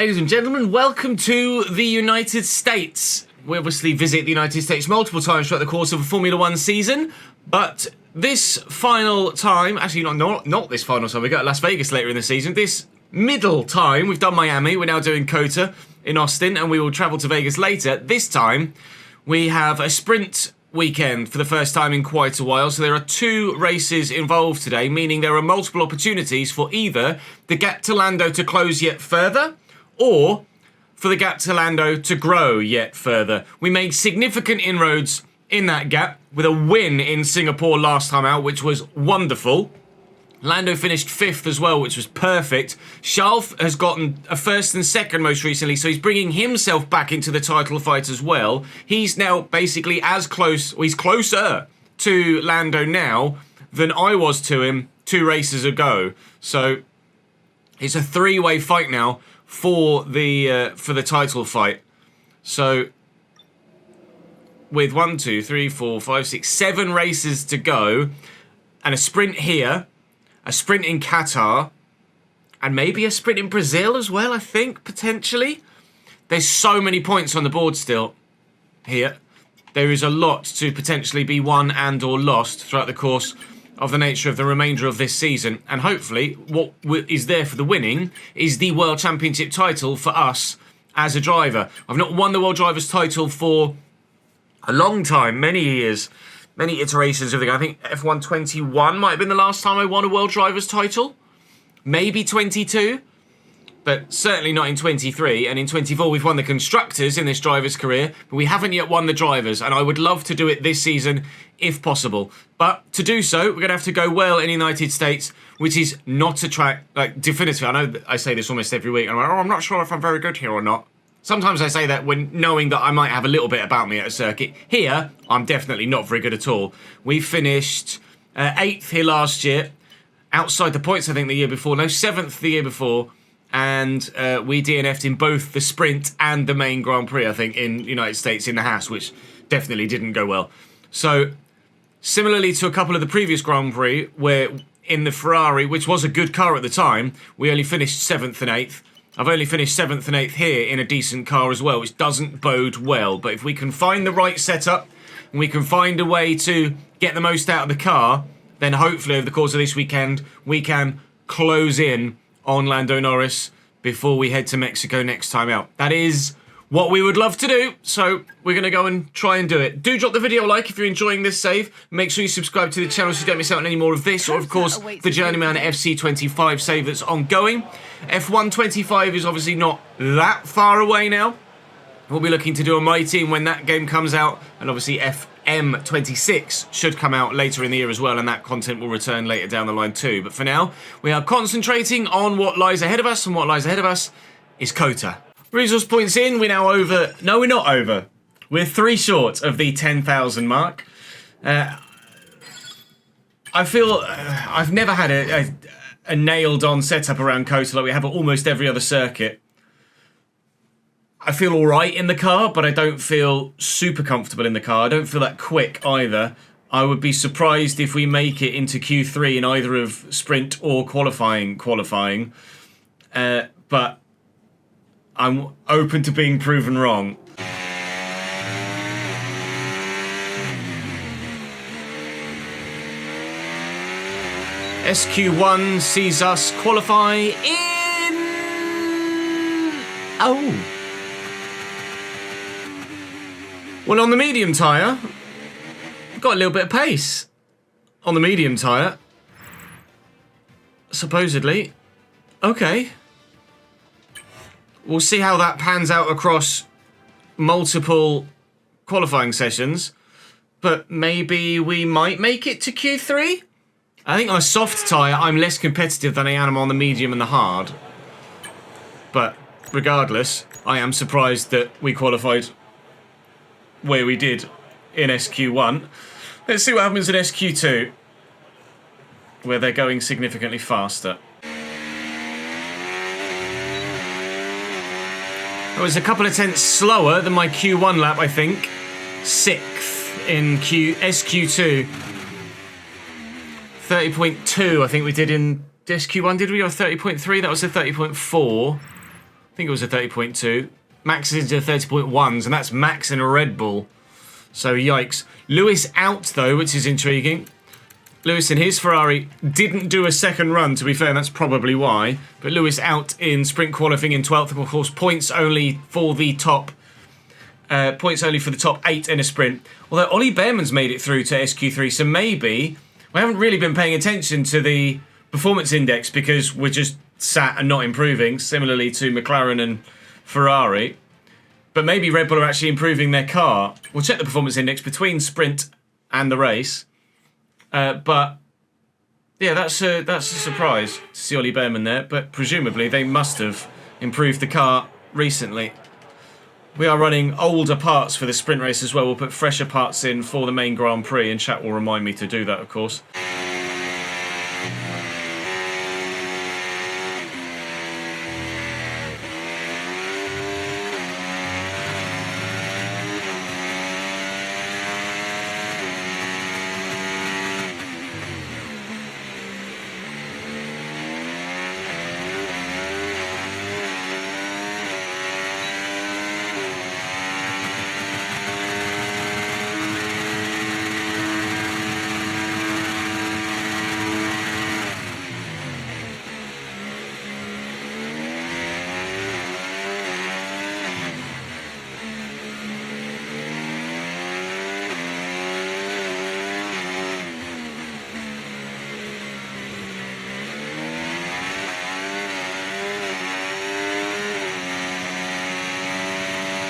Ladies and gentlemen, welcome to the United States. We obviously visit the United States multiple times throughout the course of a Formula One season, but this final time, actually not this final time, we go to Las Vegas later in the season, this middle time, we've done Miami, we're now doing COTA in Austin, and we will travel to Vegas later. This time, we have a sprint weekend for the first time in quite a while, so there are 2 races involved today, meaning there are multiple opportunities for either the gap to Lando to close yet further, or for the gap to Lando to grow yet further. We made significant inroads in that gap with a win in Singapore last time out, which was wonderful. Lando finished 5th as well, which was perfect. Charles has gotten a 1st and 2nd most recently, so he's bringing himself back into the title fight as well. He's now basically as close, or he's closer to Lando now than I was to him 2 races ago. So it's a 3-way fight now for the title fight. So with 1, 2, 3, 4, 5, 6, 7 races to go, and a sprint here, a sprint in Qatar, and maybe a sprint in Brazil as well, I think, potentially. There's so many points on the board still here. There is a lot to potentially be won and or lost throughout the course of the nature of the remainder of this season. And hopefully what is there for the winning is the World Championship title for us as a driver. I've not won the World Drivers title for a long time, many years, many iterations of the game. I think F1 21 might have been the last time I won a World Drivers title. Maybe 22, but certainly not in 23. And in 24, we've won the Constructors in this driver's career, but we haven't yet won the Drivers. And I would love to do it this season if possible. But to do so, we're going to have to go well in the United States, which is not a track, like, definitively. I know I say this almost every week. And I'm like, I'm not sure if I'm very good here or not. Sometimes I say that when knowing that I might have a little bit about me at a circuit. Here, I'm definitely not very good at all. We finished 8th here last year. Outside the points, I think, the year before. No, 7th the year before. And we DNF'd in both the sprint and the main Grand Prix, I think, in the United States in the Haas, which definitely didn't go well. So, similarly to a couple of the previous Grand Prix, where in the Ferrari, which was a good car at the time, we only finished 7th and 8th. I've only finished 7th and 8th here in a decent car as well, which doesn't bode well. But if we can find the right setup, and we can find a way to get the most out of the car, then hopefully over the course of this weekend, we can close in on Lando Norris before we head to Mexico next time out. That is what we would love to do, so we're going to go and try and do it. Do drop the video a like if you're enjoying this save. Make sure you subscribe to the channel so you don't miss out on any more of this, or of course the Journeyman FC25 save that's ongoing. F1 25 is obviously not that far away now. We'll be looking to do a My Team when that game comes out, and obviously FM26 should come out later in the year as well, and that content will return later down the line too. But for now, we are concentrating on what lies ahead of us, and what lies ahead of us is COTA. Resource points in, we're now over. No, we're not over. We're 3 short of the 10,000 mark. I feel I've never had a nailed-on setup around COTA like we have at almost every other circuit. I feel all right in the car, but I don't feel super comfortable in the car. I don't feel that quick either. I would be surprised if we make it into Q3 in either of sprint or qualifying. But I'm open to being proven wrong. SQ1 sees us qualify in... Oh. Well, on the medium tyre, got a little bit of pace. On the medium tyre. Supposedly. Okay. We'll see how that pans out across multiple qualifying sessions. But maybe we might make it to Q3? I think on a soft tyre, I'm less competitive than I am on the medium and the hard. But regardless, I am surprised that we qualified where we did in SQ1. Let's see what happens in SQ2, where they're going significantly faster. It was a couple of tenths slower than my Q1 lap, I think. 6th in SQ2. 30.2, I think we did in SQ1, did we? Or 30.3? That was a 30.4. I think it was a 30.2. Max is into 30.1s, and that's Max in a Red Bull. So, yikes. Lewis out, though, which is intriguing. Lewis in his Ferrari didn't do a second run, to be fair, and that's probably why. But Lewis out in sprint qualifying in 12th. Of course, points only for the top 8 in a sprint. Although Ollie Behrman's made it through to SQ3, so maybe we haven't really been paying attention to the performance index because we're just sat and not improving, similarly to McLaren and Ferrari. But maybe Red Bull are actually improving their car. We'll check the performance index between sprint and the race. But yeah, that's a surprise to see Ollie Behrman there. But presumably they must have improved the car recently. We are running older parts for the sprint race as well. We'll put fresher parts in for the main Grand Prix, and chat will remind me to do that, of course.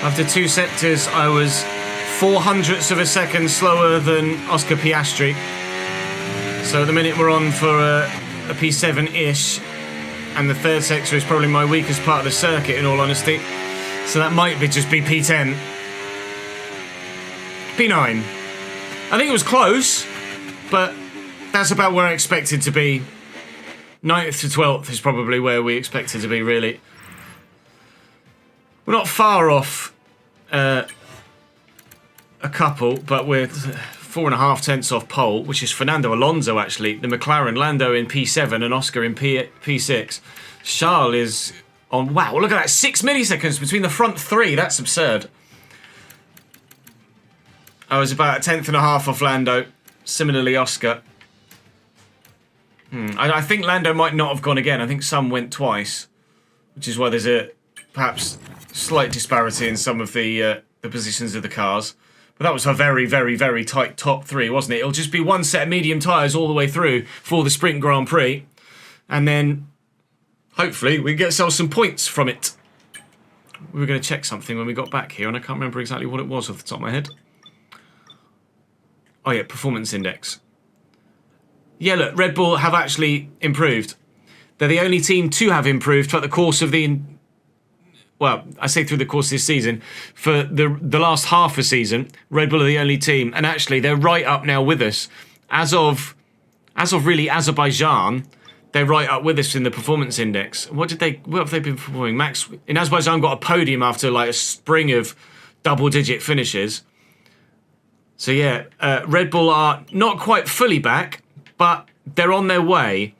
After 2 sectors, I was 0.04 of a second slower than Oscar Piastri. So at the minute we're on for a P7-ish, and the third sector is probably my weakest part of the circuit, in all honesty. So that might just be P10. P9. I think it was close, but that's about where I expected to be. 9th to 12th is probably where we expected to be, really. We're not far off a couple, but we're 4.5 tenths off pole, which is Fernando Alonso, actually. The McLaren, Lando in P7 and Oscar in P6. Charles is on... Wow, look at that. 6 milliseconds between the front three. That's absurd. I was about 1.5 off Lando. Similarly, Oscar. I think Lando might not have gone again. I think some went twice, which is why there's a perhaps slight disparity in some of the positions of the cars. But that was a very, very, very tight top three, wasn't it? It'll just be one set of medium tyres all the way through for the Sprint Grand Prix. And then, hopefully, we get ourselves some points from it. We were going to check something when we got back here, and I can't remember exactly what it was off the top of my head. Oh yeah, performance index. Yeah, look, Red Bull have actually improved. They're the only team to have improved throughout the course of the... Well, I say through the course of this season. For the last half a season, Red Bull are the only team. And actually, they're right up now with us. As of really Azerbaijan, they're right up with us in the performance index. What have they been performing? Max in Azerbaijan got a podium after like a spring of double-digit finishes. So yeah, Red Bull are not quite fully back, but they're on their way.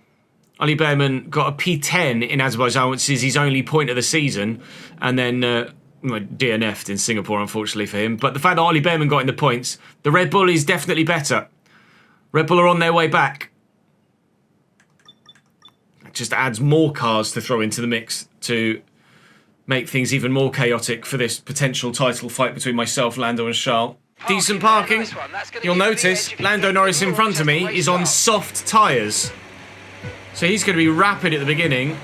Ollie Behrman got a P10 in Azerbaijan, which is his only point of the season, and then DNF'd in Singapore, unfortunately for him. But the fact that Ollie Behrman got in the points, the Red Bull is definitely better. Red Bull are on their way back. It just adds more cars to throw into the mix to make things even more chaotic for this potential title fight between myself, Lando and Charles. Decent parking. You'll notice Lando Norris in front of me is on soft tyres. So he's going to be rapid at the beginning.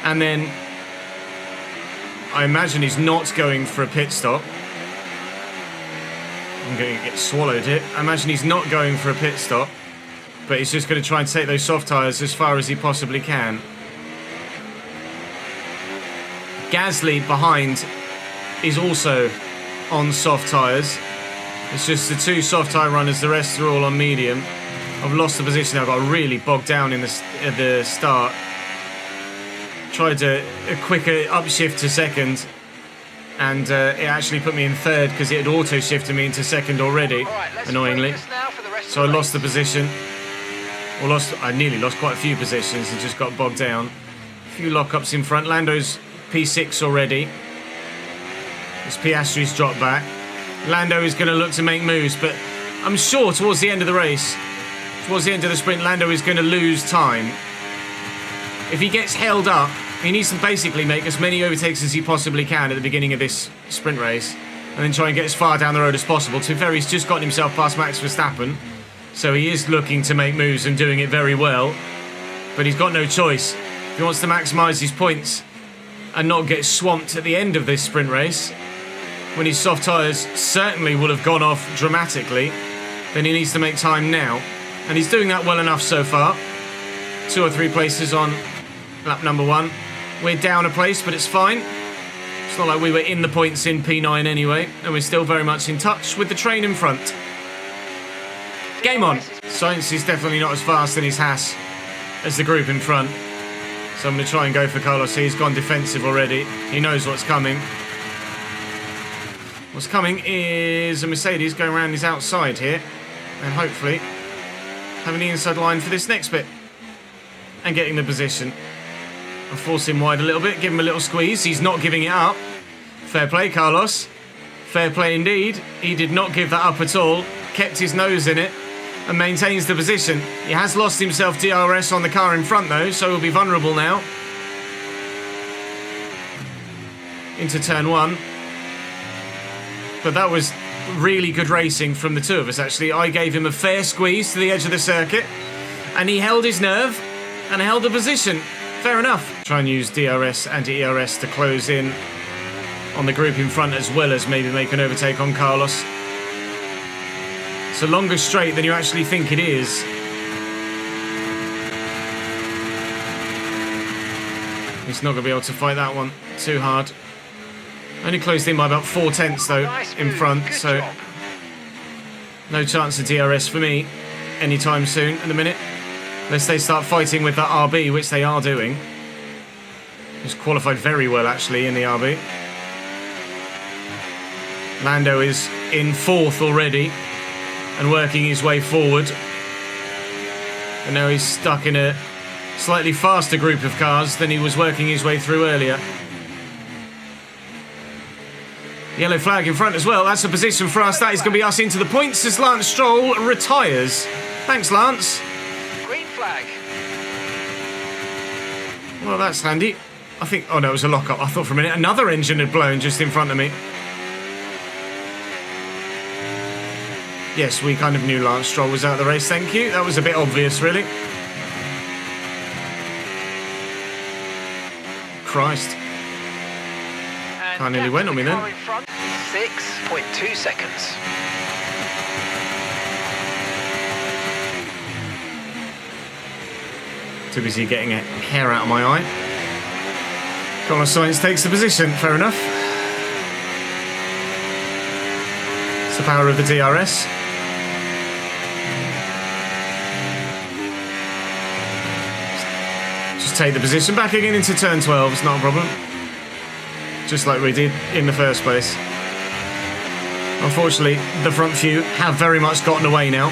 And then I imagine he's not going for a pit stop. I'm going to get swallowed here. I imagine he's not going for a pit stop. But he's just going to try and take those soft tyres as far as he possibly can. Gasly behind is also on soft tyres. It's just the two soft tyre runners, the rest are all on medium. I've lost the position. I got really bogged down in at the start. Tried a quicker upshift to second, and it actually put me in third because it had auto shifted me into second already, annoyingly. So I lost the position. I nearly lost quite a few positions and just got bogged down. A few lockups in front. Lando's P6 already. As Piastri's dropped back. Lando is going to look to make moves, but I'm sure towards the end of the race, towards the end of the sprint, Lando is going to lose time. If he gets held up, he needs to basically make as many overtakes as he possibly can at the beginning of this sprint race, and then try and get as far down the road as possible. To be fair, he's just gotten himself past Max Verstappen, so he is looking to make moves and doing it very well, but he's got no choice. If he wants to maximise his points and not get swamped at the end of this sprint race, when his soft tyres certainly will have gone off dramatically, then he needs to make time now. And he's doing that well enough so far. 2 or 3 places on lap number 1. We're down a place, but it's fine. It's not like we were in the points in P9 anyway, and we're still very much in touch with the train in front. Game on. Sainz is definitely not as fast in his Haas as the group in front. So I'm going to try and go for Carlos. He's gone defensive already. He knows what's coming. What's coming is a Mercedes going around his outside here, and hopefully having the inside line for this next bit and getting the position. I'll force him wide a little bit, give him a little squeeze. He's not giving it up. Fair play, Carlos. Fair play indeed. He did not give that up at all. Kept his nose in it and maintains the position. He has lost himself DRS on the car in front though, so he'll be vulnerable now. Into turn 1. But that was really good racing from the two of us, actually. I gave him a fair squeeze to the edge of the circuit, and he held his nerve and held the position. Fair enough. Try and use DRS, anti-ERS to close in on the group in front, as well as maybe make an overtake on Carlos. It's a longer straight than you actually think it is. He's not going to be able to fight that one too hard. Only closed in by about 4/10 though in front, so no chance of DRS for me anytime soon at the minute. Unless they start fighting with that RB, which they are doing. He's qualified very well actually in the RB. Lando is in 4th already and working his way forward. And now he's stuck in a slightly faster group of cars than he was working his way through earlier. Yellow flag in front as well. That's a position for us. That is going to be us into the points as Lance Stroll retires. Thanks, Lance. Green flag. Well, that's handy. I think... Oh, no, it was a lock-up. I thought for a minute another engine had blown just in front of me. Yes, we kind of knew Lance Stroll was out of the race. Thank you. That was a bit obvious, really. Christ. Car nearly went on me then. 6.2 seconds. Too busy getting a hair out of my eye. Carlos Sainz takes the position, fair enough. It's the power of the DRS. Just take the position back again into turn 12, it's not a problem. Just like we did in the first place. Unfortunately, the front few have very much gotten away now.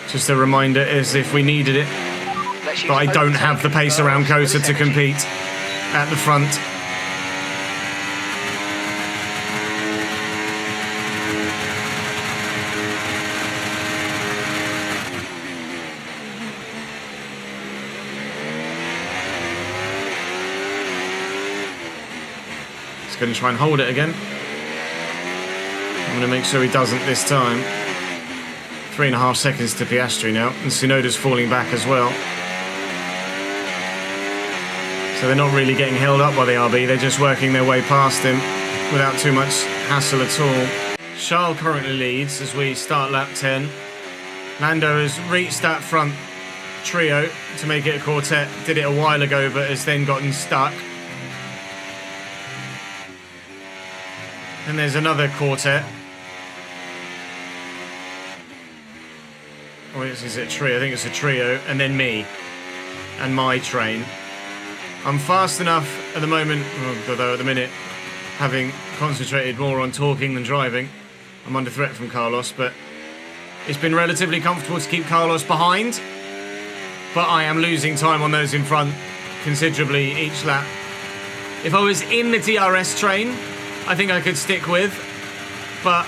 Just a reminder as if we needed it. But I don't have the pace around Kota to compete at the front. Going to try and hold it again. I'm going to make sure he doesn't this time. 3.5 seconds to Piastri now, and Tsunoda's falling back as well. So they're not really getting held up by the RB, they're just working their way past him without too much hassle at all. Charles currently leads as we start lap 10. Lando has reached that front trio to make it a quartet. Did it a while ago, but has then gotten stuck. And there's another quartet. Or is it a trio? I think it's a trio. And then me. And my train. I'm fast enough at the moment, although at the minute, having concentrated more on talking than driving, I'm under threat from Carlos, but it's been relatively comfortable to keep Carlos behind. but I am losing time on those in front considerably each lap. If I was in the DRS train, I think I could stick with, but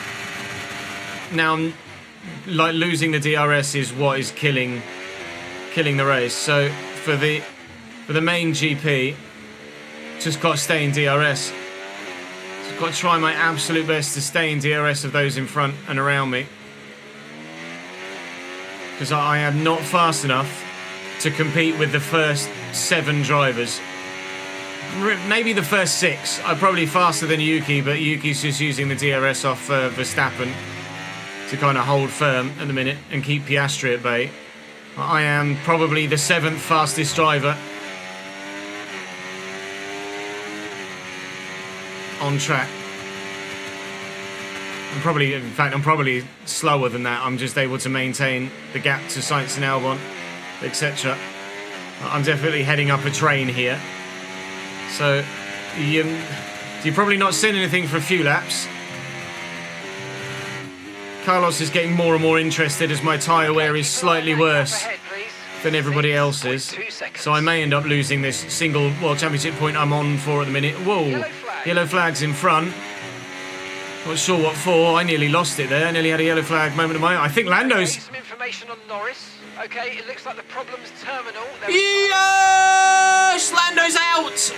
now like losing the DRS is what is killing the race. So for the main GP, just got to stay in DRS. Just got to try my absolute best to stay in DRS of those in front and around me, because I am not fast enough to compete with the first 7 drivers. Maybe the first 6. I'm probably faster than Yuki, but Yuki's just using the DRS off Verstappen to kind of hold firm at the minute and keep Piastri at bay. I am probably the 7th fastest driver on track. I'm probably slower than that. I'm just able to maintain the gap to Sainz and Albon, etc. I'm definitely heading up a train here. So you're probably not seeing anything for a few laps. Carlos is getting more and more interested as my tyre wear is slightly worse than everybody else's. So I may end up losing this single World Championship point I'm on for at the minute. Whoa, yellow flag's in front. Not sure what for. I nearly lost it there. I nearly had a yellow flag moment of my own. I think Lando's... Some information on Norris. Okay, it looks like the problem's terminal. Yes! Lando's out!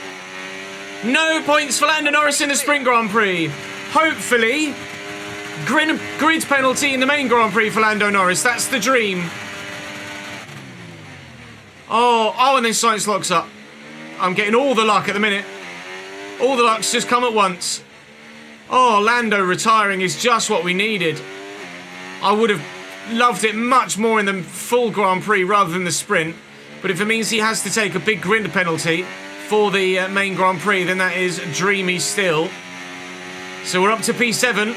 No points for Lando Norris in the Sprint Grand Prix. Hopefully, grid penalty in the main Grand Prix for Lando Norris. That's the dream. Oh, and then Sainz locks up. I'm getting all the luck at the minute. All the luck's just come at once. Oh, Lando retiring is just what we needed. I would have loved it much more in the full Grand Prix rather than the sprint. But if it means he has to take a big grid penalty for the main Grand Prix, then that is dreamy still. So we're up to P7.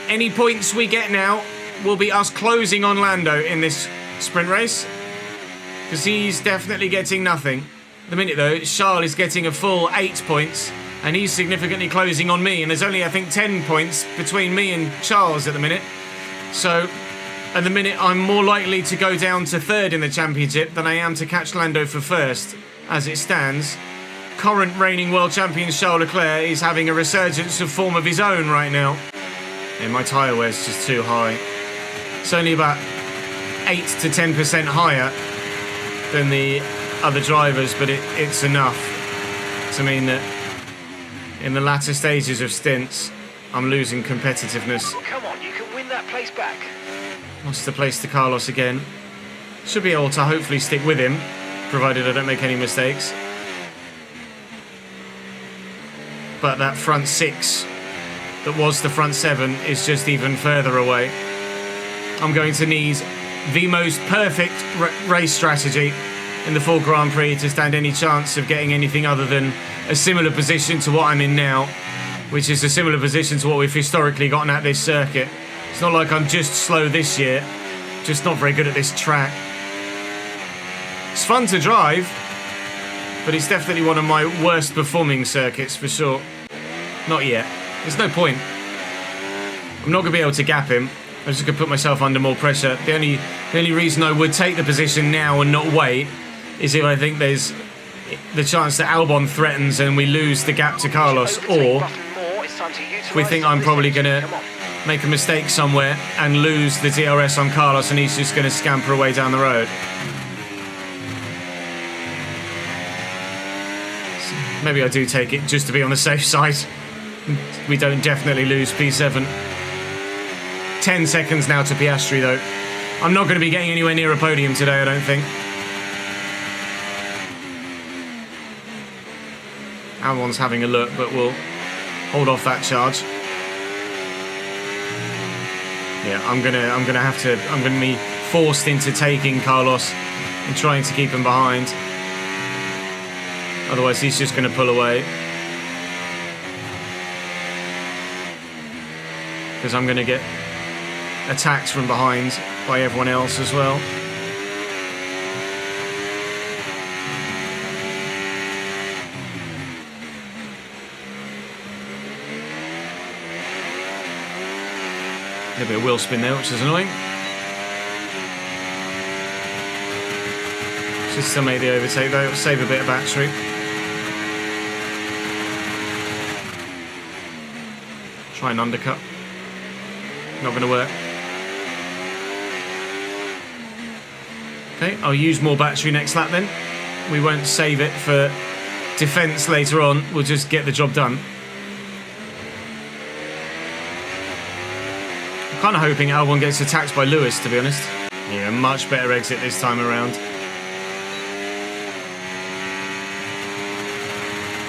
Any points we get now will be us closing on Lando in this sprint race, because he's definitely getting nothing. At the minute though, Charles is getting a full 8 points, and he's significantly closing on me, and there's only I think 10 points between me and Charles at the minute. So at the minute I'm more likely to go down to 3rd in the championship than I am to catch Lando for 1st. As it stands, current reigning world champion Charles Leclerc is having a resurgence of form of his own right now. And my tyre wear's just too high. It's only about 8 to 10% higher than the other drivers, but it's enough to mean that in the latter stages of stints, I'm losing competitiveness. Come on, you can win that place back. Lost the place to Carlos again. Should be able to hopefully stick with him, provided I don't make any mistakes. But that front 6 that was the front 7 is just even further away. I'm going to need the most perfect race strategy in the full Grand Prix to stand any chance of getting anything other than a similar position to what I'm in now, which is a similar position to what we've historically gotten at this circuit. It's not like I'm just slow this year, just not very good at this track. It's fun to drive, but it's definitely one of my worst performing circuits for sure. Not yet. There's no point. I'm not going to be able to gap him. I'm just going to put myself under more pressure. The only reason I would take the position now and not wait is if I think there's the chance that Albon threatens and we lose the gap to Carlos, or if we think I'm probably going to make a mistake somewhere and lose the DRS on Carlos and he's just going to scamper away down the road. So maybe I do take it just to be on the safe side. We don't definitely lose P7. 10 seconds now to Piastri though. I'm not going to be getting anywhere near a podium today, I don't think. Albon's having a look, but we'll hold off that charge. Yeah, I'm gonna be forced into taking Carlos and trying to keep him behind. Otherwise, he's just going to pull away. Because I'm going to get attacked from behind by everyone else as well. A bit of wheel spin there, which is annoying. Just to make the overtake though, it'll save a bit of battery. Try and undercut. Not going to work. Okay, I'll use more battery next lap then. We won't save it for defence later on. We'll just get the job done. I'm kind of hoping Albon gets attacked by Lewis, to be honest. Yeah, much better exit this time around.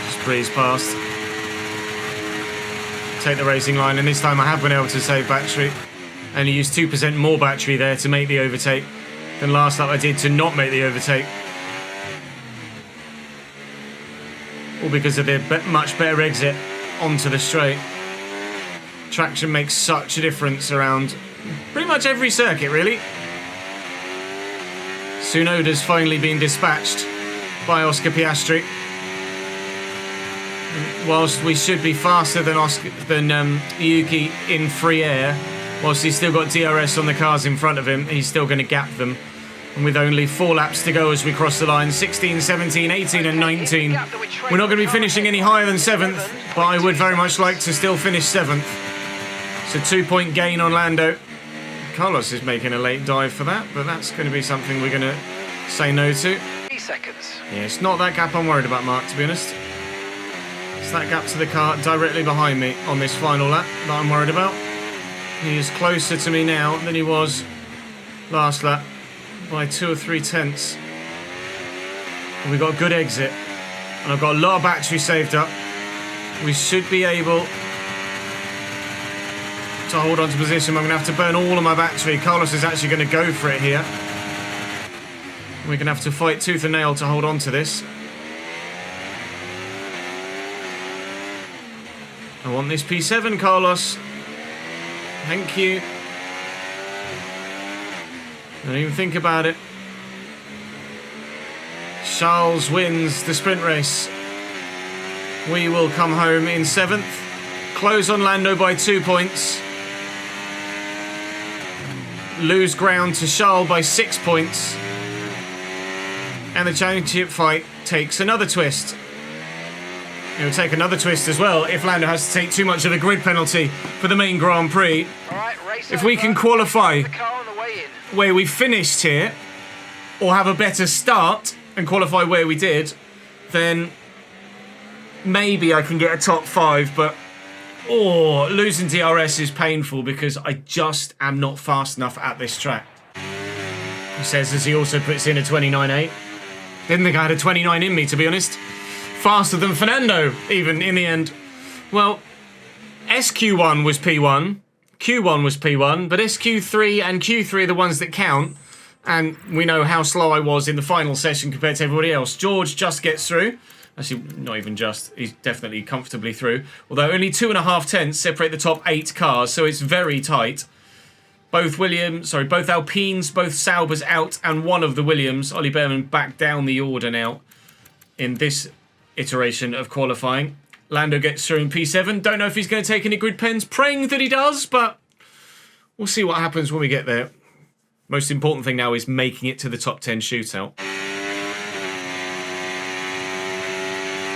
Just breeze past. Take the racing line, and this time I have been able to save battery. Only used 2% more battery there to make the overtake than last lap I did to not make the overtake. All because of the much better exit onto the straight. Traction makes such a difference around pretty much every circuit, really. Tsunoda's finally been dispatched by Oscar Piastri. Whilst we should be faster than Yuki in free air, whilst he's still got DRS on the cars in front of him, he's still going to gap them. And with only 4 laps to go as we cross the line, 16, 17, 18 and 19, we're not going to be finishing any higher than 7th, but I would very much like to still finish 7th. So 2-point gain on Lando. Carlos is making a late dive for that, but that's going to be something we're going to say no to. 3 seconds. Yeah, it's not that gap I'm worried about, Mark, to be honest. It's that gap to the car directly behind me on this final lap that I'm worried about. He is closer to me now than he was last lap by 2 or 3 tenths. And we've got a good exit. And I've got a lot of battery saved up. We should be able to hold on to position. I'm going to have to burn all of my battery. Carlos is actually going to go for it here. We're going to have to fight tooth and nail to hold on to this. I want this P7, Carlos. Thank you. Don't even think about it. Charles wins the sprint race. We will come home in 7th. Close on Lando by 2 points. Lose ground to Charles by 6 points. And the championship fight takes another twist. It will take another twist as well if Lando has to take too much of a grid penalty for the main Grand Prix. If we can qualify where we finished here, or have a better start and qualify where we did, then maybe I can get a top 5, but losing DRS is painful because I just am not fast enough at this track. He says as he also puts in a 29.8. Didn't think I had a 29 in me, to be honest. Faster than Fernando, even in the end. Well, SQ1 was P1, Q1 was P1, but SQ3 and Q3 are the ones that count, and we know how slow I was in the final session compared to everybody else. George just gets through. Actually, not even just. He's definitely comfortably through. Although only 2.5 tenths separate the top 8 cars, so it's very tight. Both Alpines, both Saubers out, and one of the Williams, Ollie Behrman, back down the order now in this iteration of qualifying. Lando gets through in P7. Don't know if he's going to take any grid pens. Praying that he does, but we'll see what happens when we get there. Most important thing now is making it to the top 10 shootout.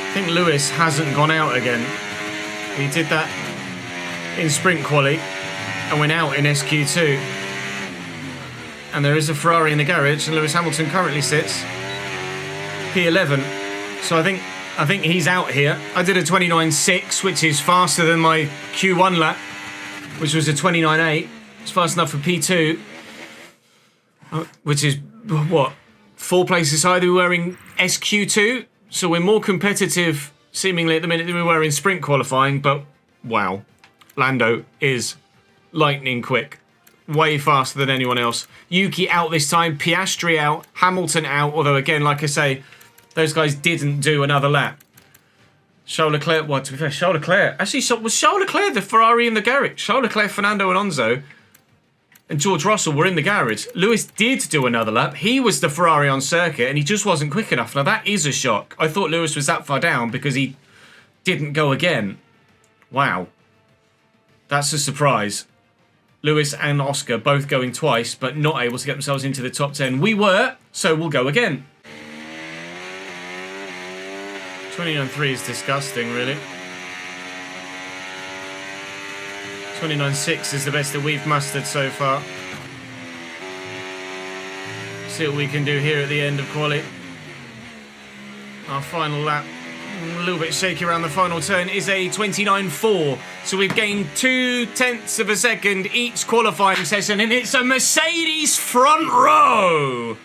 I think Lewis hasn't gone out again. He did that in sprint quali and went out in SQ2. And there is a Ferrari in the garage, and Lewis Hamilton currently sits P11. So I think he's out here. I did a 29.6, which is faster than my Q1 lap, which was a 29.8. It's fast enough for P2, which is, what, 4 places higher than we were in SQ2. So we're more competitive, seemingly, at the minute than we were in sprint qualifying. But, wow, Lando is lightning quick. Way faster than anyone else. Yuki out this time, Piastri out, Hamilton out, although, again, like I say, those guys didn't do another lap. Charles Leclerc, well, to be fair, Charles Leclerc. Actually, was Charles Leclerc the Ferrari in the garage? Charles Leclerc, Fernando Alonso, and George Russell were in the garage. Lewis did do another lap. He was the Ferrari on circuit, and he just wasn't quick enough. Now, that is a shock. I thought Lewis was that far down because he didn't go again. Wow. That's a surprise. Lewis and Oscar both going twice, but not able to get themselves into the top 10. We were, so we'll go again. 29.3 is disgusting, really. 29.6 is the best that we've mustered so far. See what we can do here at the end of quali. Our final lap, a little bit shaky around the final turn, is a 29.4. So we've gained 0.2 of a second each qualifying session, and it's a Mercedes front row.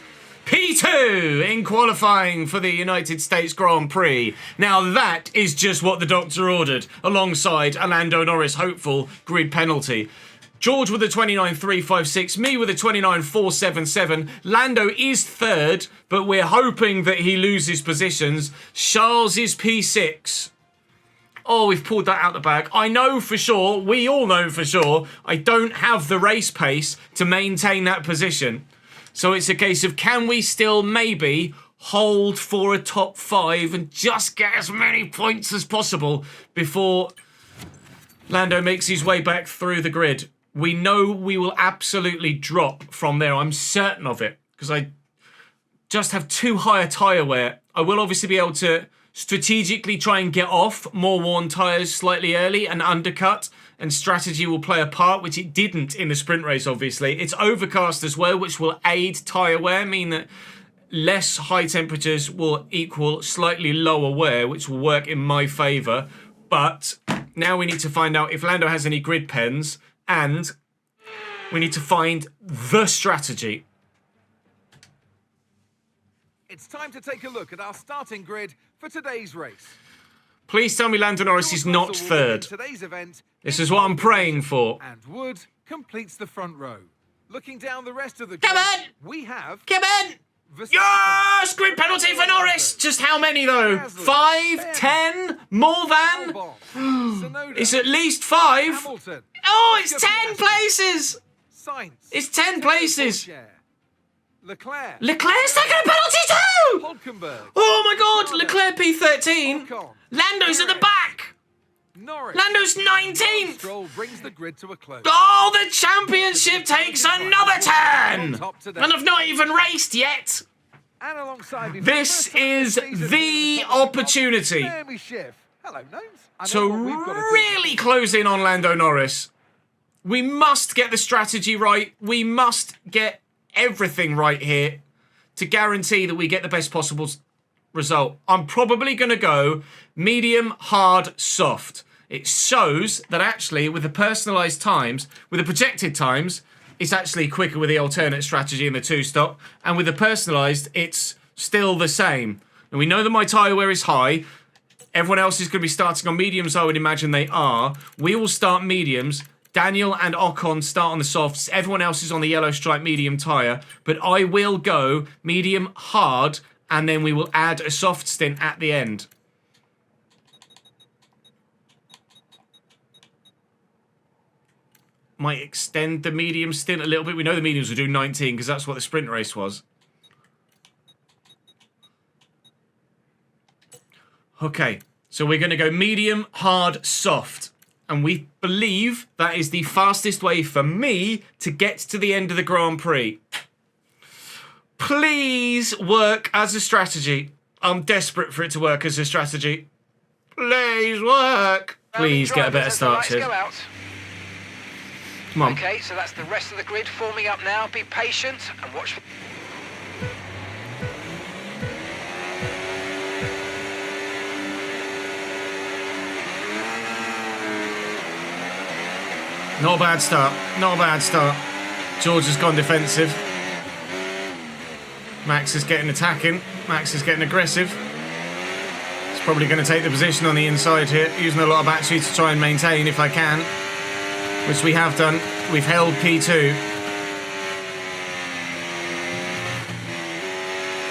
P2 in qualifying for the United States Grand Prix. Now that is just what the doctor ordered, alongside a Lando Norris hopeful grid penalty. George with a 29.356, me with a 29.477. Lando is third, but we're hoping that he loses positions. Charles is P6. Oh, we've pulled that out the bag. I know for sure, we all know for sure, I don't have the race pace to maintain that position. So it's a case of, can we still maybe hold for a top 5 and just get as many points as possible before Lando makes his way back through the grid? We know we will absolutely drop from there. I'm certain of it, because I just have too high a tyre wear. I will obviously be able to strategically try and get off more worn tyres slightly early and undercut, and strategy will play a part, which it didn't in the sprint race, obviously. It's overcast as well, which will aid tyre wear, mean that less high temperatures will equal slightly lower wear, which will work in my favour. But now we need to find out if Lando has any grid pens, and we need to find the strategy. It's time to take a look at our starting grid for today's race. Please tell me Lando Norris is not third. Today's event, this is what I'm praying for. And Wood completes the front row. Looking down the rest of the Come grid, on! we have... Come on! Yes! Grid penalty for Norris! Just how many, though? 5, 10, more than? It's at least 5. Hamilton. Oh, it's 10 places! Sainz. It's 10 places! Leclerc. Leclerc's taking a penalty too! Hulkenberg. Oh my god, Leclerc P13. Lando's at the back. Norris. Lando's 19th. Stroll brings the grid to a close. Oh, the championship takes another turn. And I've not even raced yet. And alongside me, this is the opportunity Hello, to really close in on Lando Norris. We must get the strategy right. We must get everything right here to guarantee that we get the best possible result. I'm probably going to go medium, hard, soft. It shows that actually with the personalised times, with the projected times, it's actually quicker with the alternate strategy and the 2-stop. And with the personalised, it's still the same. And we know that my tyre wear is high. Everyone else is going to be starting on mediums, I would imagine they are. We will start mediums. Daniel and Ocon start on the softs. Everyone else is on the yellow stripe medium tyre. But I will go medium hard, and then we will add a soft stint at the end. Might extend the medium stint a little bit. We know the mediums will do 19 because that's what the sprint race was. Okay, so we're going to go medium, hard, soft. And we believe that is the fastest way for me to get to the end of the Grand Prix. Please work as a strategy. I'm desperate for it to work as a strategy. Please work. Please get a better start, Ches. Come on. Okay, so that's the rest of the grid forming up now. Be patient and watch. Not a bad start. Not a bad start. George has gone defensive. Max is getting attacking. Max is getting aggressive. He's probably going to take the position on the inside here, using a lot of battery to try and maintain if I can, which we have done. We've held P2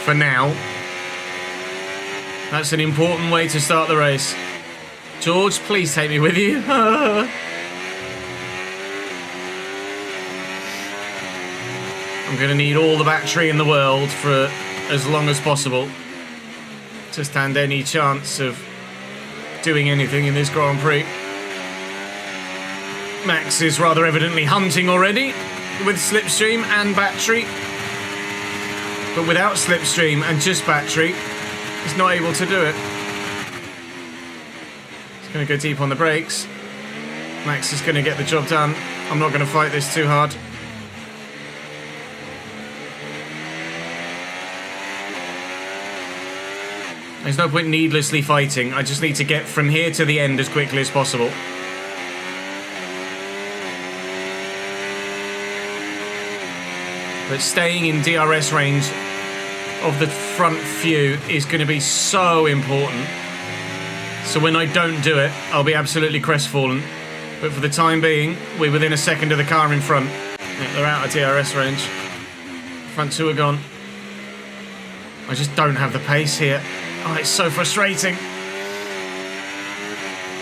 for now. That's an important way to start the race. George, please take me with you. I'm going to need all the battery in the world for as long as possible to stand any chance of doing anything in this Grand Prix. Max is rather evidently hunting already with slipstream and battery. But without slipstream and just battery, he's not able to do it. Going to go deep on the brakes. Max is going to get the job done. I'm not going to fight this too hard. There's no point needlessly fighting. I just need to get from here to the end as quickly as possible. But staying in DRS range of the front few is going to be so important. So when I don't do it, I'll be absolutely crestfallen. But for the time being, we're within a second of the car in front. Yeah, they're out of DRS range. Front two are gone. I just don't have the pace here. Oh, it's so frustrating.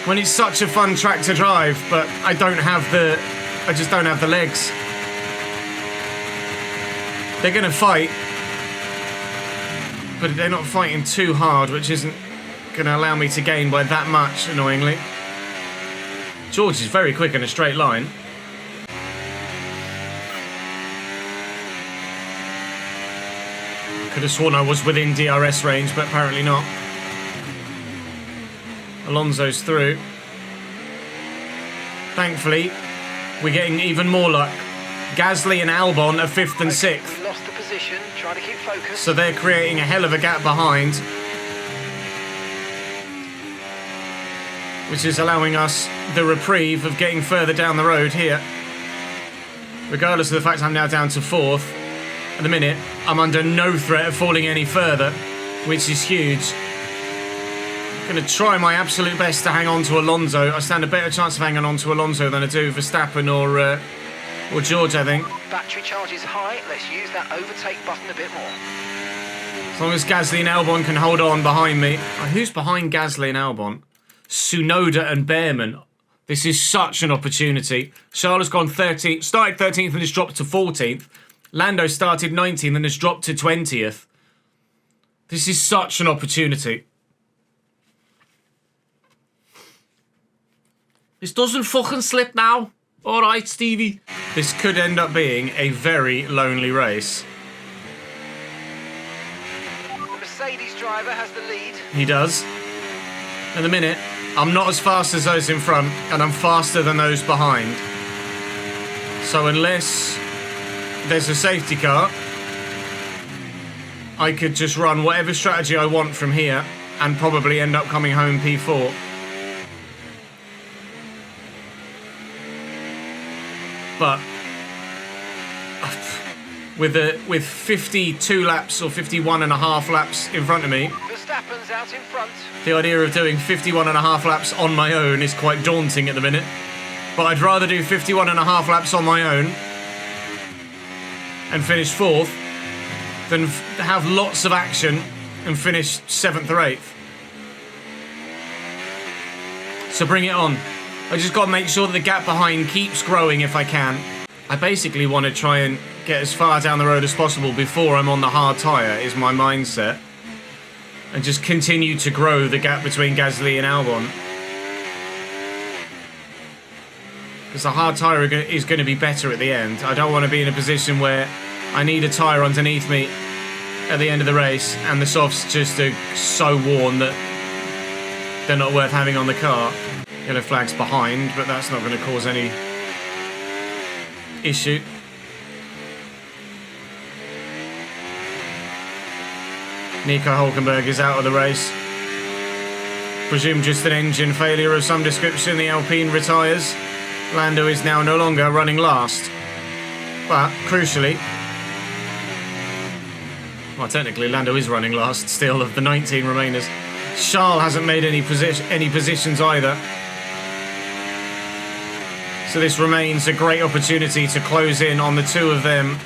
When it's such a fun track to drive, but I just don't have the legs. They're going to fight, but they're not fighting too hard, which isn't going to allow me to gain by that much, annoyingly. George is very quick in a straight line. Could have sworn I was within DRS range, but apparently not. Alonso's through. Thankfully, we're getting even more luck. Gasly and Albon are 5th and 6th. We lost the position. Try to keep focused. So they're creating a hell of a gap behind, which is allowing us the reprieve of getting further down the road here. Regardless of the fact I'm now down to 4th. At the minute, I'm under no threat of falling any further, which is huge. I'm going to try my absolute best to hang on to Alonso. I stand a better chance of hanging on to Alonso than I do Verstappen or George, I think. Battery charge is high. Let's use that overtake button a bit more. As long as Gasly and Albon can hold on behind me. Who's behind Gasly and Albon? Tsunoda and Behrman. This is such an opportunity. Charles has gone 13th, started 13th and has dropped to 14th. Lando started 19th and has dropped to 20th. This is such an opportunity. This doesn't fucking slip now. Alright, Stevie. This could end up being a very lonely race. The Mercedes driver has the lead. He does. At the minute, I'm not as fast as those in front, and I'm faster than those behind. So unless there's a safety car, I could just run whatever strategy I want from here and probably end up coming home P4. But with 52 laps or 51 and a half laps in front of me, Verstappen's out in front. the idea of doing 51 and a half laps on my own is quite daunting at the minute. But I'd rather do 51 and a half laps on my own and finish 4th than have lots of action and finish 7th or 8th. So bring it on. I just got to make sure that the gap behind keeps growing if I can. I basically want to try and get as far down the road as possible before I'm on the hard tyre, is my mindset. And just continue to grow the gap between Gasly and Albon. Because the hard tyre is going to be better at the end. I don't want to be in a position where I need a tyre underneath me at the end of the race and the softs just are so worn that they're not worth having on the car. Yellow flag's behind, but that's not going to cause any issue. Nico Hulkenberg is out of the race. Presume just an engine failure of some description. The Alpine retires. Lando is now no longer running last. But, crucially... well, technically, Lando is running last still of the 19 remainers. Charles hasn't made any positions either. So this remains a great opportunity to close in on the two of them.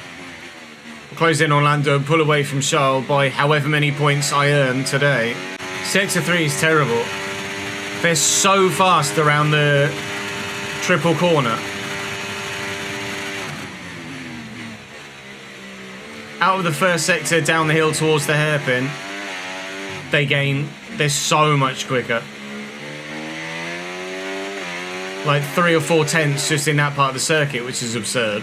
Close in on Lando and pull away from Charles by however many points I earn today. Sector 3 is terrible. They're so fast around the triple corner. Out of the first sector down the hill towards the hairpin, they're so much quicker. Like 3 or 4 tenths just in that part of the circuit, which is absurd.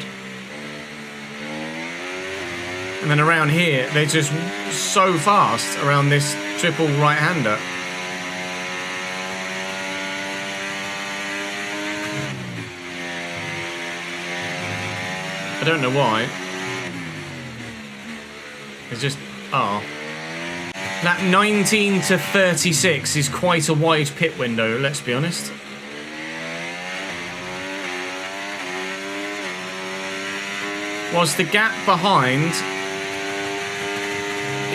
And then around here, they're just so fast around this triple right-hander. don't know why. It's just... Oh. That 19 to 36 is quite a wide pit window, let's be honest. Whilst the gap behind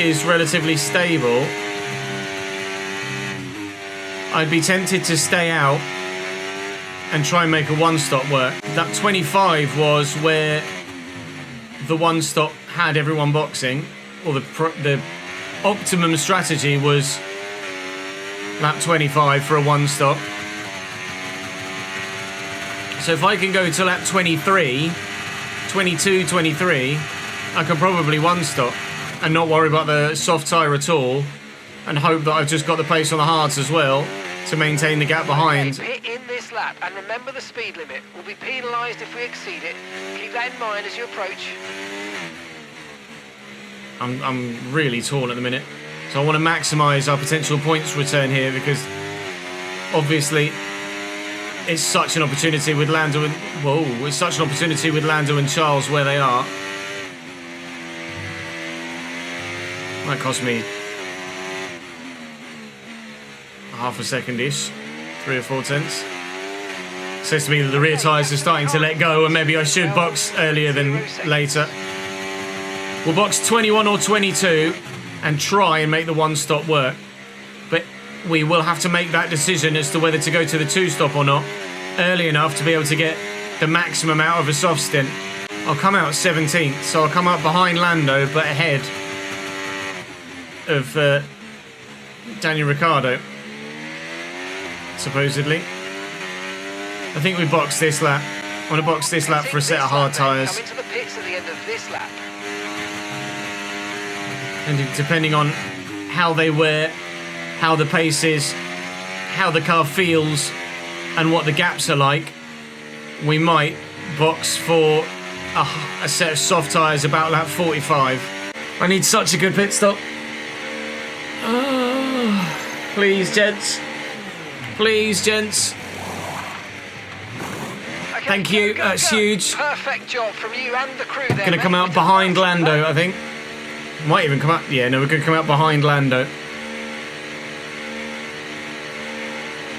is relatively stable, I'd be tempted to stay out and try and make a one-stop work. That 25 was where the one-stop had everyone boxing, or the optimum strategy was lap 25 for a one-stop. So if I can go to lap 23, 22, 23, I can probably one-stop and not worry about the soft tyre at all, and hope that I've just got the pace on the hards as well to maintain the gap behind. Okay, pit in this lap, and remember the speed limit. We'll be penalised if we exceed it. Keep that in mind as you approach. I'm really torn at the minute, so I want to maximise our potential points return here, because obviously it's such an opportunity with Lando and it's such an opportunity with Lando and Charles where they are. Might cost me half a second-ish, 3 or 4 tenths. Says to me that the rear tyres are starting to let go, and maybe I should box earlier than later. We'll box 21 or 22 and try and make the one-stop work. But we will have to make that decision as to whether to go to the two-stop or not early enough to be able to get the maximum out of a soft stint. I'll come out 17th, so I'll come up behind Lando, but ahead of Daniel Ricciardo, supposedly. I think we boxed this lap. I want to box this lap for a set of hard tyres. Come into the pits at the end of this lap. And depending on how they wear, how the pace is, how the car feels, and what the gaps are like, we might box for a set of soft tyres about lap 45. I need such a good pit stop. Oh, please, gents. Please, gents. Okay, Thank you. go, That's go. huge. Perfect job from you and the crew there. Going to come mate. out It's a behind nice Lando, lap. I think. Might even come out. Yeah, no, we're going to come out behind Lando.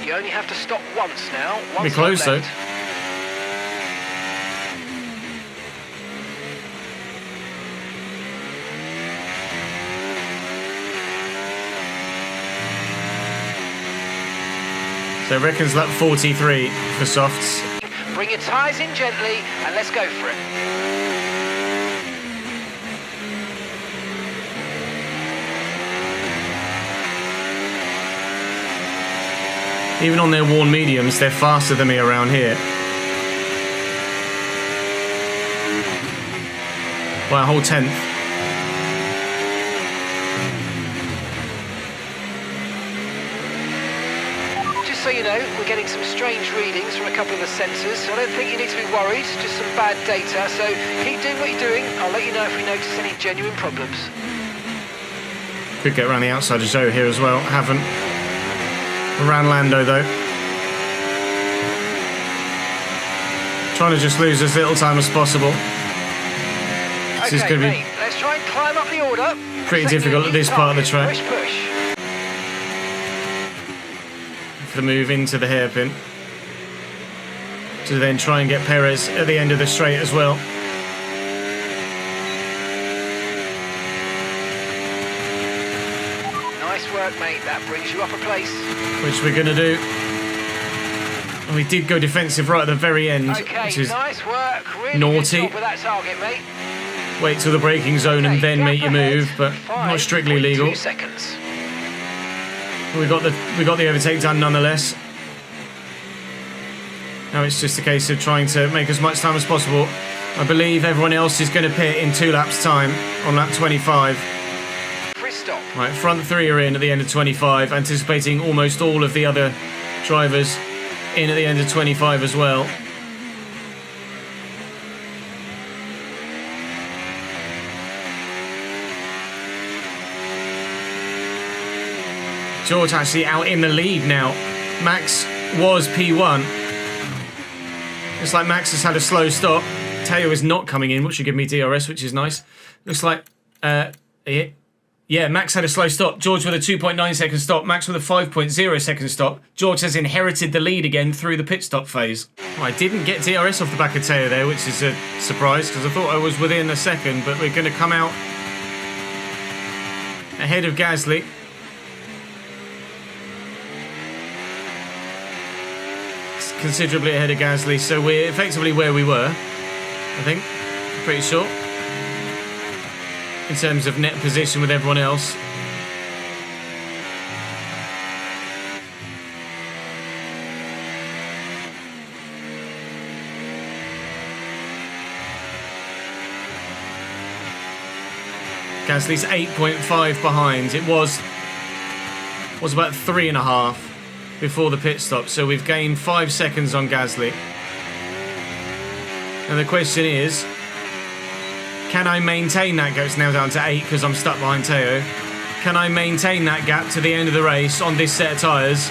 You only have to stop once now. Be close though. So reckons lap 43 for softs. Bring your tyres in gently and let's go for it. Even on their worn mediums, they're faster than me around here. By a whole tenth. Just so you know, we're getting some strange readings from a couple of the sensors, so I don't think you need to be worried, just some bad data, so keep doing what you're doing. I'll let you know if we notice any genuine problems. Could get around the outside of Zhou here as well. Haven't. Around Lando though. Trying to just lose as little time as possible. This is going to be mate, let's try and climb up the order. pretty difficult at this part of the track. Push, push. For the move into the hairpin. To then try and get Perez at the end of the straight as well. Nice work, mate. That brings you up a place. Which we're going to do. And we did go defensive right at the very end. Okay, Which is nice work. Really naughty. good job with that target, mate. wait till the braking zone and Okay, then gap make your ahead, move, but not strictly 5.2 legal. seconds. We got the overtake done nonetheless. Now it's just a case of trying to make as much time as possible. I believe everyone else is going to pit in 2 laps' time on lap 25. Free stop. Right, front 3 are in at the end of 25, anticipating almost all of the other drivers in at the end of 25 as well. George actually out in the lead now. Max was P1. It's like Max has had a slow stop. Teo is not coming in, which should give me DRS, which is nice. Looks like, yeah, Max had a slow stop. George with a 2.9 second stop. Max with a 5.0 second stop. George has inherited the lead again through the pit stop phase. Well, I didn't get DRS off the back of Teo there, which is a surprise because I thought I was within a second, but we're going to come out ahead of Gasly. Considerably ahead of Gasly, so we're effectively where we were, I think, pretty sure, in terms of net position with everyone else. Gasly's 8.5 behind. It was about 3.5 before the pit stop, so we've gained 5 seconds on Gasly. And the question is, can I maintain that gap? It's now down to 8 because I'm stuck behind Teo. Can I maintain that gap to the end of the race on this set of tyres?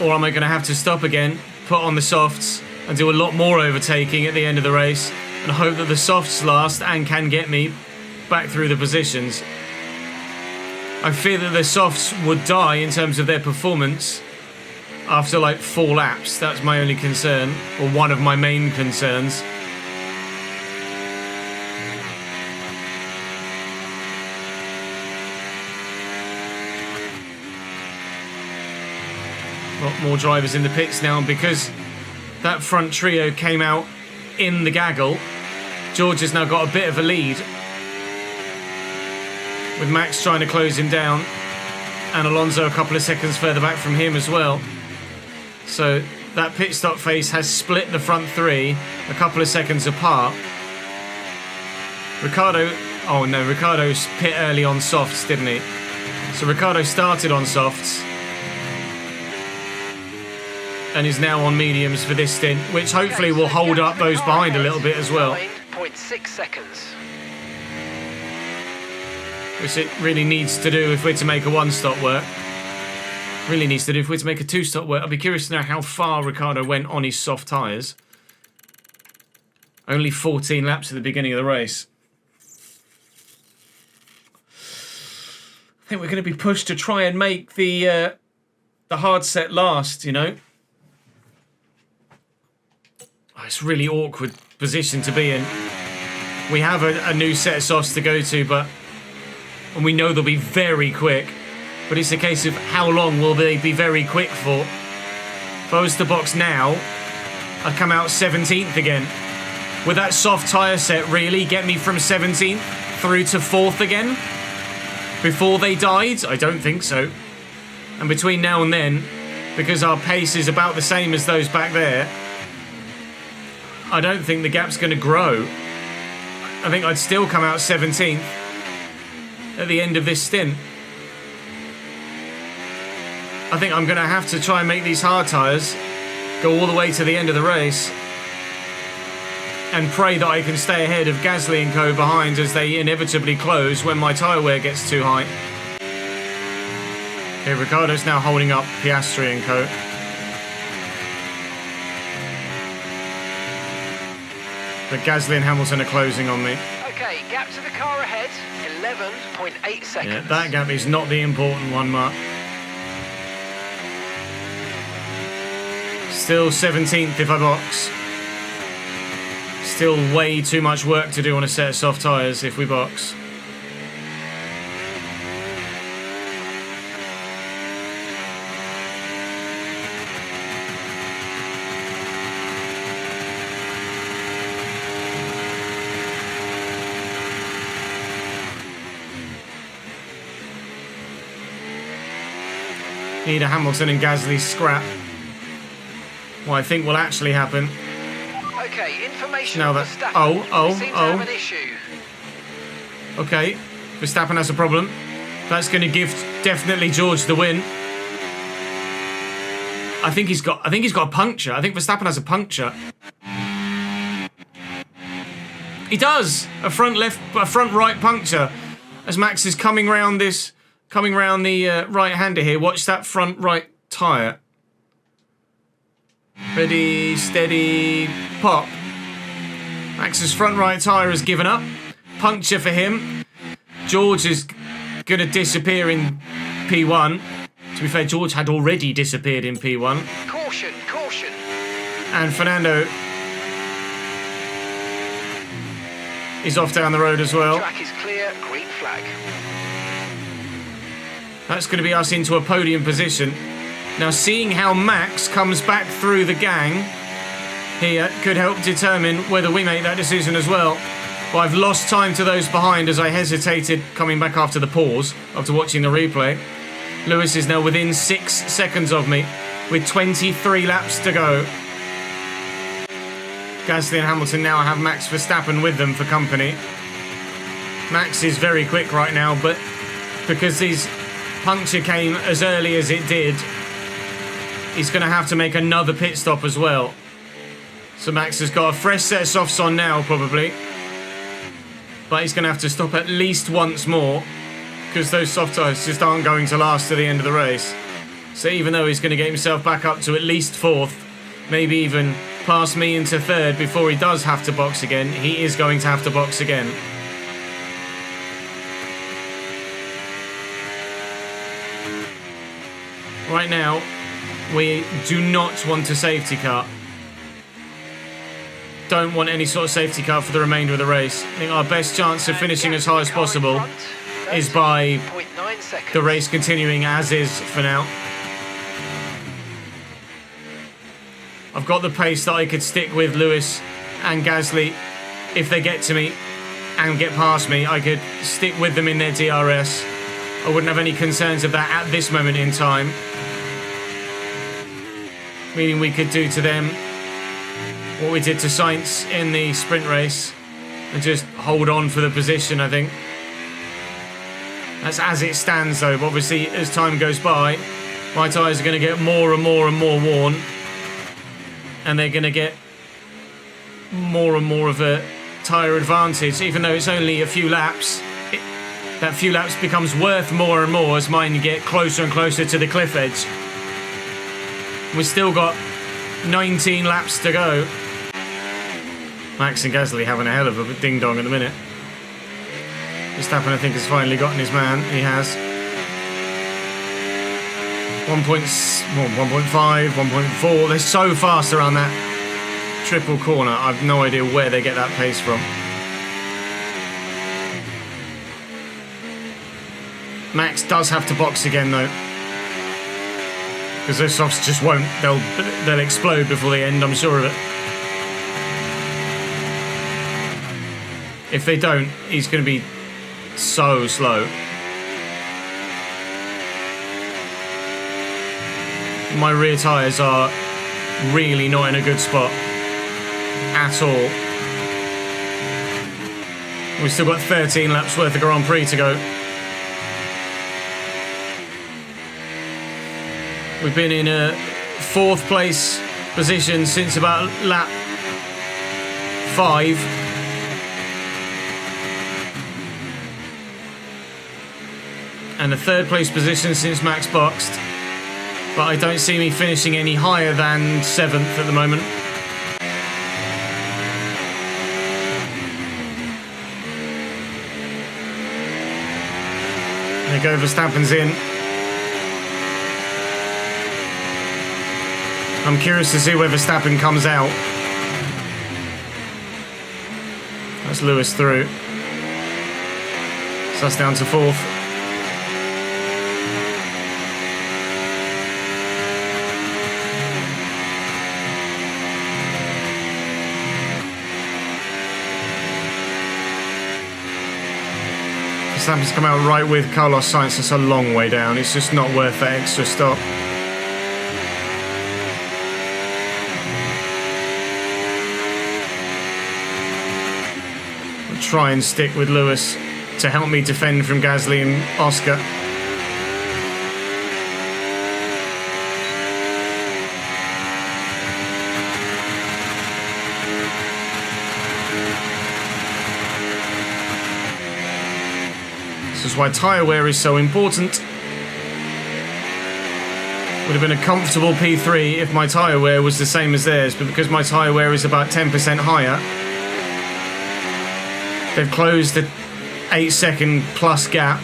Or am I going to have to stop again, put on the softs, and do a lot more overtaking at the end of the race, and hope that the softs last and can get me back through the positions? I fear that the softs would die in terms of their performance after like 4 laps. That's my only concern, or one of my main concerns. A lot more drivers in the pits now, and because that front trio came out in the gaggle, George has now got a bit of a lead, with Max trying to close him down and Alonso a couple of seconds further back from him as well. So that pit stop phase has split the front three a couple of seconds apart. Ricardo's pit early on softs, didn't he? So Ricardo started on softs and is now on mediums for this stint, which hopefully will hold up those behind a little bit as well. 9.6 seconds. Which it really needs to do if we're to make a one-stop work. Really needs to do if we're to make a two-stop work. I'll be curious to know how far Ricardo went on his soft tyres. Only 14 laps at the beginning of the race. I think we're going to be pushed to try and make the hard set last, you know. Oh, it's a really awkward position to be in. We have a new set of softs to go to, and we know they'll be very quick. But it's a case of how long will they be very quick for. If I was to box now, I'd come out 17th again. Would that soft tyre set really get me from 17th through to 4th again? Before they died? I don't think so. And between now and then, because our pace is about the same as those back there, I don't think the gap's going to grow. I think I'd still come out 17th at the end of this stint. I think I'm going to have to try and make these hard tyres go all the way to the end of the race and pray that I can stay ahead of Gasly and co behind as they inevitably close when my tyre wear gets too high. Okay, Ricciardo's now holding up Piastri and co. But Gasly and Hamilton are closing on me. Okay, gap to the car ahead, 11.8 seconds. Yeah, that gap is not the important one, Mark. Still 17th if I box. Still way too much work to do on a set of soft tyres if we box. Need a Hamilton and Gasly scrap. What I think will actually happen. Okay, information Now on that Verstappen. Seems to have an issue. Okay, Verstappen has a problem. That's going to give definitely George the win. I think he's got a puncture. I think Verstappen has a puncture. He does a front right puncture as Max is coming round the right-hander here. Watch that front right tyre. Ready, steady, pop. Max's front right tyre has given up. Puncture for him. George is going to disappear in P1. To be fair, George had already disappeared in P1. Caution, caution. And Fernando is off down the road as well. Track is clear, green flag. That's going to be us into a podium position. Now, seeing how Max comes back through the gang here could help determine whether we make that decision as well. But I've lost time to those behind as I hesitated coming back after the pause, after watching the replay. Lewis is now within 6 seconds of me with 23 laps to go. Gasly and Hamilton now have Max Verstappen with them for company. Max is very quick right now, but because his puncture came as early as it did, he's going to have to make another pit stop as well. So Max has got a fresh set of softs on now, probably. But he's going to have to stop at least once more, because those soft tyres just aren't going to last to the end of the race. So even though he's going to get himself back up to at least 4th, maybe even past me into 3rd before he does have to box again, he is going to have to box again. Right now, we do not want a safety car. Don't want any sort of safety car for the remainder of the race. I think our best chance of finishing as high as possible is by the race continuing as is for now. I've got the pace that I could stick with Lewis and Gasly. If they get to me and get past me, I could stick with them in their DRS. I wouldn't have any concerns of that at this moment in time. Meaning we could do to them what we did to Sainz in the sprint race and just hold on for the position, I think. That's as it stands though, but obviously as time goes by, my tyres are going to get more and more and more worn, and they're going to get more and more of a tyre advantage. Even though it's only a few laps, that few laps becomes worth more and more as mine get closer and closer to the cliff edge. We've still got 19 laps to go. Max and Gasly having a hell of a ding-dong at the minute. Verstappen, I think, has finally gotten his man. He has. 1.5, 1.4. They're so fast around that triple corner. I've no idea where they get that pace from. Max does have to box again, though. Because those softs just won't. They'll explode before they end, I'm sure of it. If they don't, he's going to be so slow. My rear tyres are really not in a good spot at all. We've still got 13 laps worth of Grand Prix to go. We've been in a 4th place position since about lap 5. And a 3rd place position since Max boxed. But I don't see me finishing any higher than 7th at the moment. There you go, Verstappen's in. I'm curious to see where Verstappen comes out. That's Lewis through. So that's down to 4th. Verstappen's come out right with Carlos Sainz. That's a long way down. It's just not worth that extra stop. I'll try and stick with Lewis to help me defend from Gasly and Oscar. This is why tyre wear is so important. Would have been a comfortable P3 if my tyre wear was the same as theirs, but because my tyre wear is about 10% higher, They've closed the 8-second plus gap.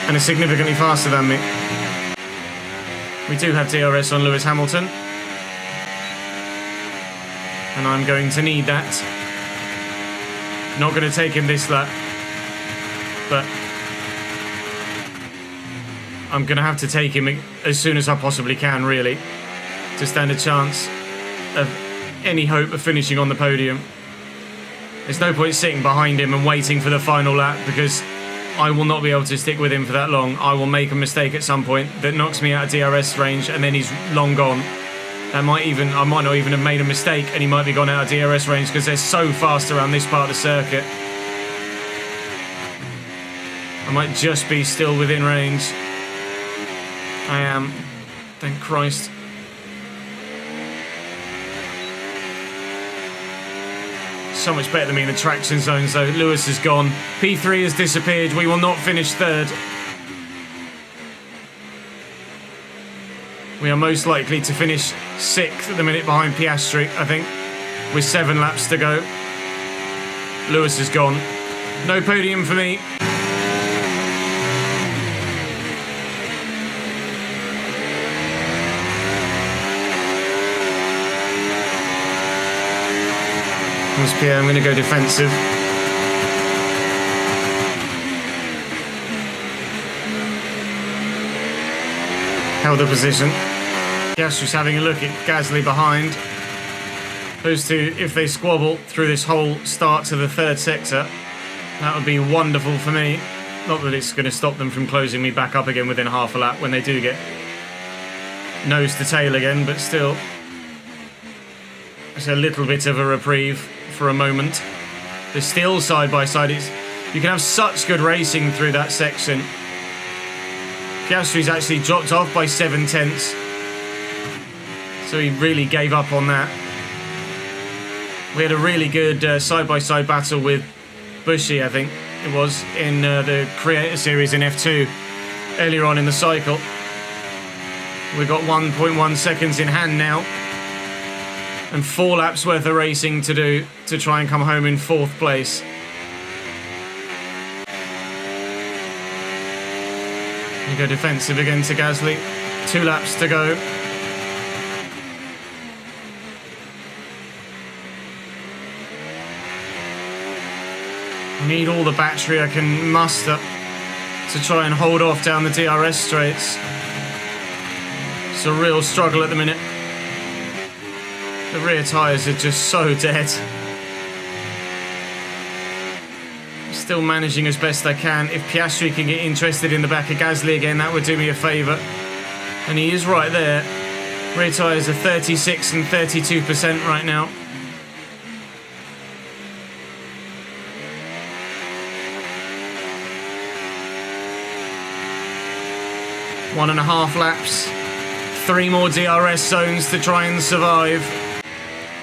And are significantly faster than me. We do have DRS on Lewis Hamilton. And I'm going to need that. Not going to take him this lap. But I'm going to have to take him as soon as I possibly can, really, to stand a chance of any hope of finishing on the podium. There's no point sitting behind him and waiting for the final lap, because I will not be able to stick with him for that long. I will make a mistake at some point that knocks me out of DRS range, and then he's long gone. I might not even have made a mistake, and he might be gone out of DRS range, because they're so fast around this part of the circuit. I might just be still within range. I am. Thank Christ. So much better than me in the traction zones, though. Lewis is gone. P3 has disappeared. We will not finish third. We are most likely to finish 6th at the minute behind Piastri, I think, with 7 laps to go. Lewis is gone. No podium for me. Pierre, I'm going to go defensive. Held the position. Piastri's having a look at Gasly behind. Those two, if they squabble through this whole start to the third sector, that would be wonderful for me. Not that it's going to stop them from closing me back up again within half a lap when they do get nose to tail again, but still, it's a little bit of a reprieve for a moment. They're still side by side. You can have such good racing through that section. Piastri's actually dropped off by 7/10, so he really gave up on that. We had a really good side-by-side battle with Bushy, I think it was, in the Creator Series in F2 earlier on in the cycle. We've got 1.1 seconds in hand now, and 4 laps worth of racing to do to try and come home in 4th place. We go defensive again to Gasly. 2 laps to go. I need all the battery I can muster to try and hold off down the DRS straights. It's a real struggle at the minute. The rear tyres are just so dead. Still managing as best I can. If Piastri can get interested in the back of Gasly again, that would do me a favour. And he is right there. Rear tyres are 36 and 32% right now. One and a half laps. 3 more DRS zones to try and survive.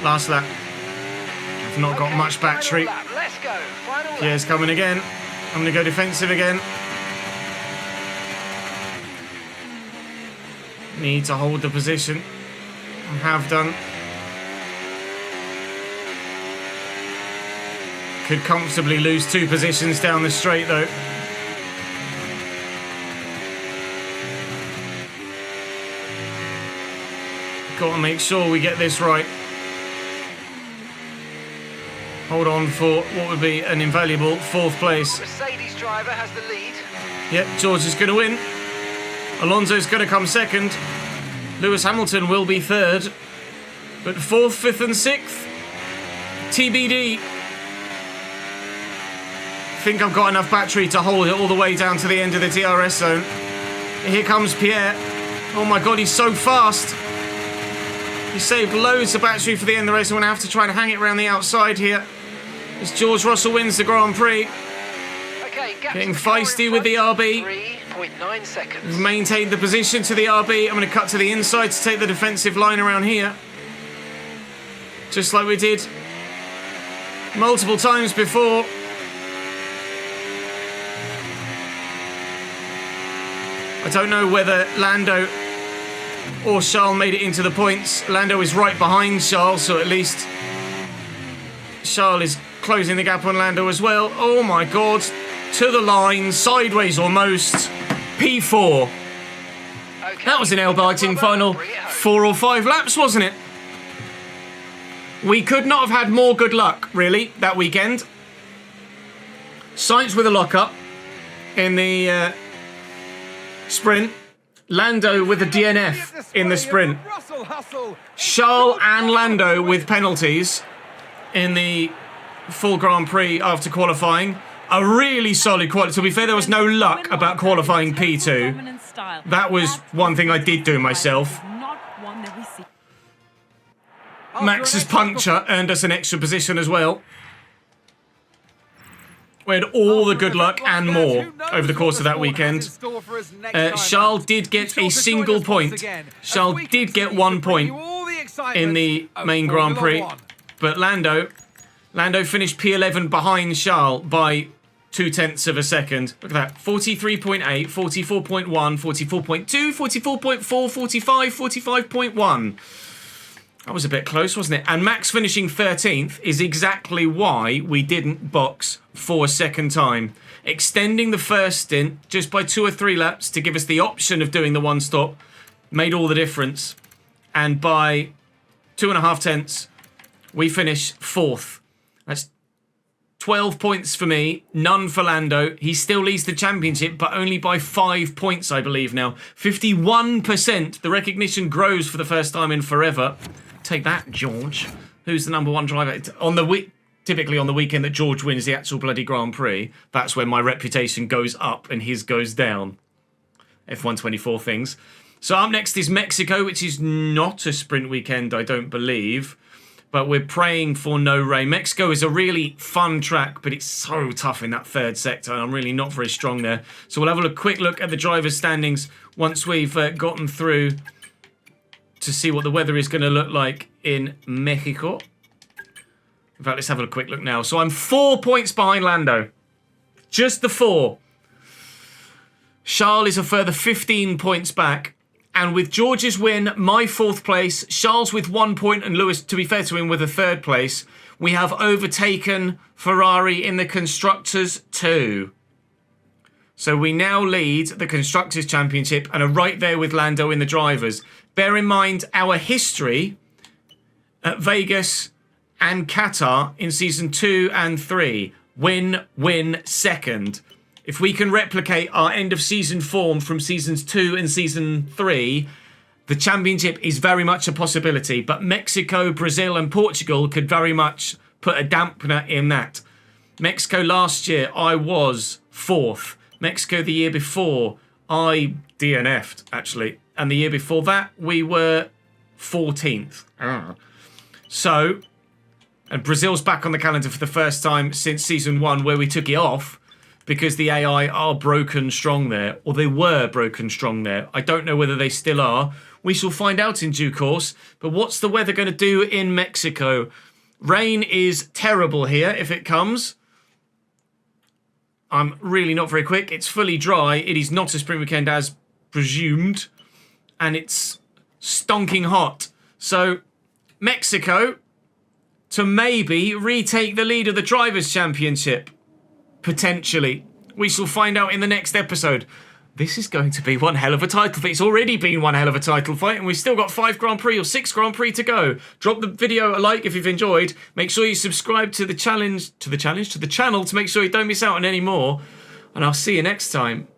Last lap. I've not got much battery. Let's go. Pierre's coming again. I'm going to go defensive again. Need to hold the position. I have done. Could comfortably lose 2 positions down the straight, though. Got to make sure we get this right. Hold on for what would be an invaluable 4th place. Mercedes driver has the lead. Yep, George is going to win. Alonso's going to come 2nd. Lewis Hamilton will be 3rd. But 4th, 5th and 6th, TBD. I think I've got enough battery to hold it all the way down to the end of the DRS zone. Here comes Pierre. Oh my God, he's so fast. He saved loads of battery for the end of the race. I'm going to have to try and hang it around the outside here as George Russell wins the Grand Prix. Okay, getting feisty with the RB. 3.9 seconds. We've maintained the position to the RB. I'm going to cut to the inside to take the defensive line around here. Just like we did multiple times before. I don't know whether Lando or Charles made it into the points. Lando is right behind Charles, so at least Charles is closing the gap on Lando as well. Oh my God, to the line, sideways almost. P4. That was an nail-biting final 4 or 5 laps, wasn't it? We could not have had more good luck, really, that weekend. Sainz with a lock-up in the sprint. Lando with a DNF in the sprint. Charles and Lando with penalties in the full Grand Prix after qualifying. A really solid quality. To be fair, there was no luck about qualifying P2. That was one thing I did do myself. Max's puncture earned us an extra position as well. We had all the good luck and more over the course of that weekend. Charles did get a single point. Charles did get 1 point in the main Grand Prix. But Lando finished P11 behind Charles by 0.2 of a second. Look at that. 43.8, 44.1, 44.2, 44.4, 45, 45.1. That was a bit close, wasn't it? And Max finishing 13th is exactly why we didn't box for a second time. Extending the first stint just by 2 or 3 laps to give us the option of doing the one stop made all the difference. And by 2.5 tenths, we finish 4th. That's 12 points for me, none for Lando. He still leads the championship, but only by 5 points, I believe now. 51%. The recognition grows for the first time in forever. Take that, George. Who's the number 1 driver? On the week, typically on the weekend that George wins the actual bloody Grand Prix, that's when my reputation goes up and his goes down. F124 things. So up next is Mexico, which is not a sprint weekend, I don't believe. But we're praying for no rain. Mexico is a really fun track, but it's so tough in that 3rd sector, and I'm really not very strong there. So we'll have a quick look at the drivers' standings once we've gotten through to see what the weather is going to look like in Mexico. In fact, let's have a quick look now. So I'm 4 points behind Lando. Just the 4. Charles is a further 15 points back. And with George's win, my 4th place, Charles with 1 point, and Lewis, to be fair to him, with a 3rd place, we have overtaken Ferrari in the Constructors 2. So we now lead the Constructors Championship and are right there with Lando in the drivers. Bear in mind our history at Vegas and Qatar in Season 2 and 3. Win, win, second. If we can replicate our end of season form from Seasons 2 and Season 3, the championship is very much a possibility. But Mexico, Brazil and Portugal could very much put a dampener in that. Mexico last year, I was 4th. Mexico the year before, I DNF'd, actually. And the year before that, we were 14th. So, and Brazil's back on the calendar for the first time since Season 1, where we took it off because the AI are broken strong there, or they were broken strong there. I don't know whether they still are. We shall find out in due course. But what's the weather going to do in Mexico? Rain is terrible here if it comes. I'm really not very quick. It's fully dry. It is not a spring weekend as presumed. And it's stonking hot. So, Mexico to maybe retake the lead of the Drivers' Championship. Potentially. We shall find out in the next episode. This is going to be one hell of a title fight. It's already been one hell of a title fight, and we've still got 5 Grand Prix or 6 Grand Prix to go. Drop the video a like if you've enjoyed. Make sure you subscribe to the channel to make sure you don't miss out on any more. And I'll see you next time.